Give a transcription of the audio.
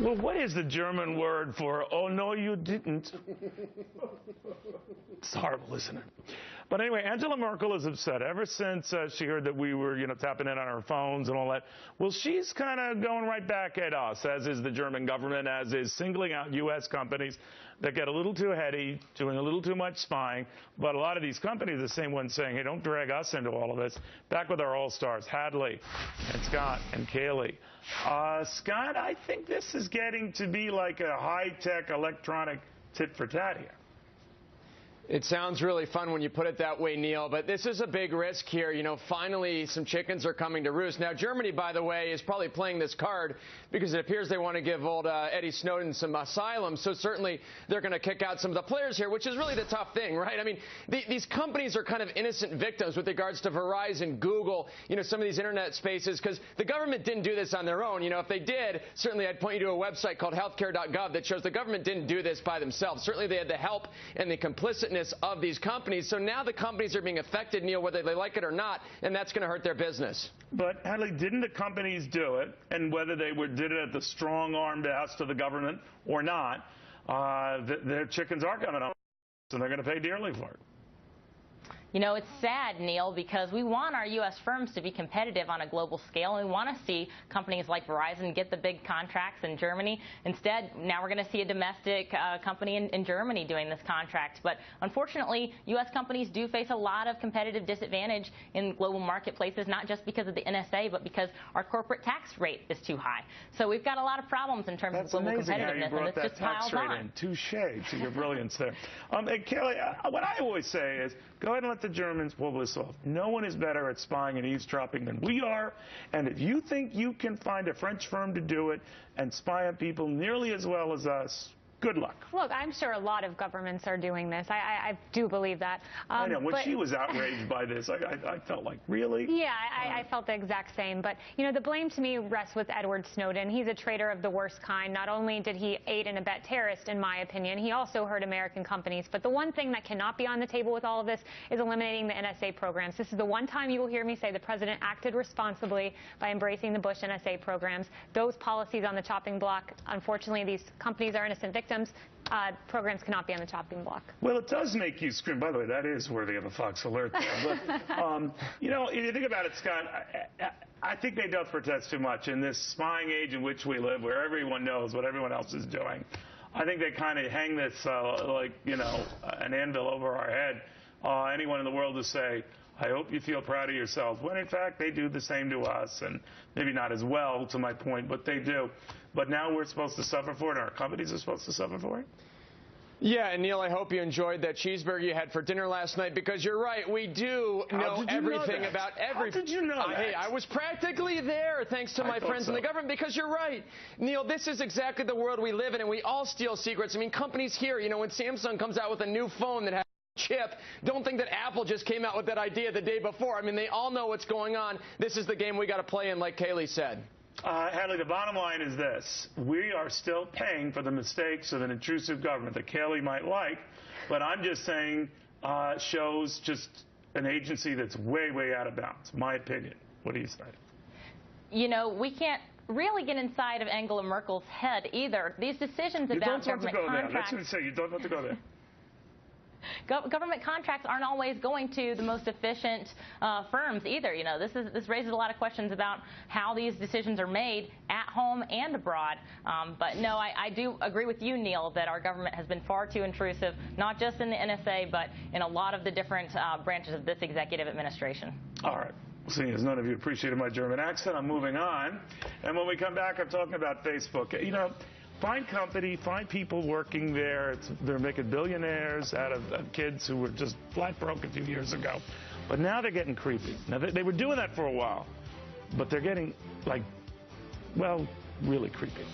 Well, what is the German word for, oh, no, you didn't? It's horrible, isn't it? But anyway, Angela Merkel is upset ever since she heard that we were, tapping in on our phones and all that. Well, she's kind of going right back at us, as is the German government, as is singling out U.S. companies that get a little too heady, doing a little too much spying. But a lot of these companies are the same ones saying, hey, don't drag us into all of this. Back with our all-stars, Hadley and Scott and Kaylee. Scott, I think this is getting to be like a high-tech electronic tit-for-tat here. It sounds really fun when you put it that way, Neil, but this is a big risk here. Finally, some chickens are coming to roost. Now, Germany, by the way, is probably playing this card because it appears they want to give old Eddie Snowden some asylum. So certainly they're going to kick out some of the players here, which is really the tough thing, right? I mean, these companies are kind of innocent victims with regards to Verizon, Google, some of these internet spaces, because the government didn't do this on their own. If they did, certainly I'd point you to a website called healthcare.gov that shows the government didn't do this by themselves. Certainly they had the help and the complicity of these companies. So now the companies are being affected, Neil, whether they like it or not, and that's going to hurt their business. But, Hadley, didn't the companies do it? And whether they did it at the strong-arm behest of the government or not, their chickens are coming up, and they're going to pay dearly for it. It's sad, Neil, because we want our U.S. firms to be competitive on a global scale, and we want to see companies like Verizon get the big contracts in Germany. Instead, now we're going to see a domestic company in Germany doing this contract. But unfortunately, U.S. companies do face a lot of competitive disadvantage in global marketplaces, not just because of the NSA, but because our corporate tax rate is too high. So we've got a lot of problems in terms of global competitiveness, and it's just piled on. Touche to your brilliance there. And Kelly, what I always say is, go ahead and let the Germans pull this off. No one is better at spying and eavesdropping than we are. And if you think you can find a French firm to do it and spy on people nearly as well as us, good luck. Look, I'm sure a lot of governments are doing this. I do believe that. I know. When she was outraged by this, I felt like, really? Yeah, I felt the exact same. But, the blame to me rests with Edward Snowden. He's a traitor of the worst kind. Not only did he aid and abet terrorists, in my opinion, he also hurt American companies. But the one thing that cannot be on the table with all of this is eliminating the NSA programs. This is the one time you will hear me say the president acted responsibly by embracing the Bush NSA programs. Those policies on the chopping block, unfortunately, these companies are innocent victims. Programs cannot be on the chopping block. Well, it does make you scream. By the way, that is worthy of a Fox alert there. But, if you think about it, Scott, I think they don't protest too much in this spying age in which we live, where everyone knows what everyone else is doing. I think they kind of hang this, an anvil over our head. Anyone in the world to say, I hope you feel proud of yourselves, when in fact they do the same to us, and maybe not as well, to my point, but they do. But now we're supposed to suffer for it, and our companies are supposed to suffer for it? Yeah, and Neil, I hope you enjoyed that cheeseburger you had for dinner last night, because you're right, we do know everything about everything. How did you know that? Hey, I was practically there, thanks to my friends in the government, because you're right. Neil, this is exactly the world we live in, and we all steal secrets. I mean, companies here, when Samsung comes out with a new phone that has chip, don't think that Apple just came out with that idea the day before. I mean, they all know what's going on. This is the game we got to play in, like Kaylee said. Hadley, the bottom line is this. We are still paying for the mistakes of an intrusive government that Kaylee might like, but I'm just saying shows just an agency that's way, way out of bounds, my opinion. What do you say? We can't really get inside of Angela Merkel's head either. These decisions about government contracts. That's what I say. You don't have to go there. Government contracts aren't always going to the most efficient firms either. This raises a lot of questions about how these decisions are made at home and abroad. But no, I do agree with you, Neil, that our government has been far too intrusive, not just in the NSA, but in a lot of the different branches of this executive administration. All right. Seeing as none of you appreciated my German accent, I'm moving on. And when we come back, I'm talking about Facebook. Fine company, fine people working there. They're making billionaires out of kids who were just flat broke a few years ago. But now they're getting creepy. Now, they were doing that for a while, but they're getting, really creepy.